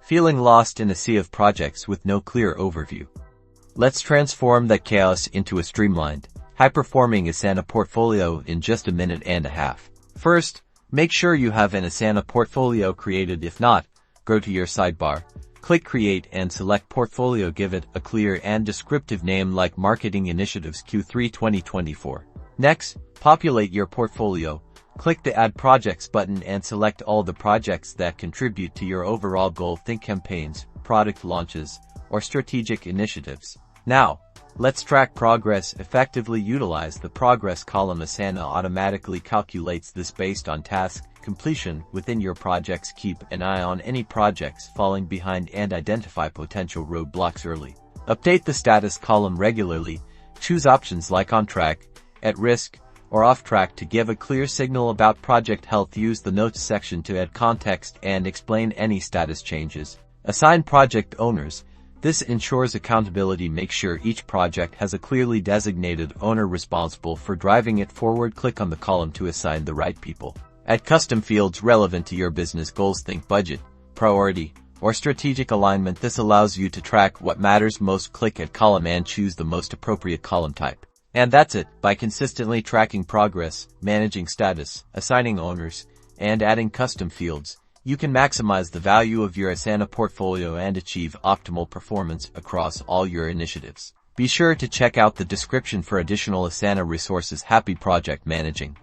Feeling lost in a sea of projects with no clear overview? Let's transform that chaos into a streamlined, high-performing Asana portfolio in just a minute and a half. First, make sure you have an Asana portfolio created. If not, go to your sidebar, click Create and select Portfolio. Give it a clear and descriptive name like Marketing Initiatives Q3 2024. Next, populate your portfolio. Click the Add Projects button and select all the projects that contribute to your overall goal. Think campaigns, product launches, or strategic initiatives. Now, let's track progress effectively. Utilize the Progress column. Asana automatically calculates this based on task completion within your projects. Keep an eye on any projects falling behind and identify potential roadblocks early. Update the status column regularly. Choose options like on track, at risk, or off track to give a clear signal about project health. Use the Notes section to add context and explain any status changes. Assign project owners. This ensures accountability. Make sure each project has a clearly designated owner responsible for driving it forward. Click on the column to assign the right people. Add custom fields relevant to your business goals. Think budget, priority, or strategic alignment. This allows you to track what matters most. Click Add column and choose the most appropriate column type. And that's it. By consistently tracking progress, managing status, assigning owners, and adding custom fields, you can maximize the value of your Asana portfolio and achieve optimal performance across all your initiatives. Be sure to check out the description for additional Asana resources. Happy project managing!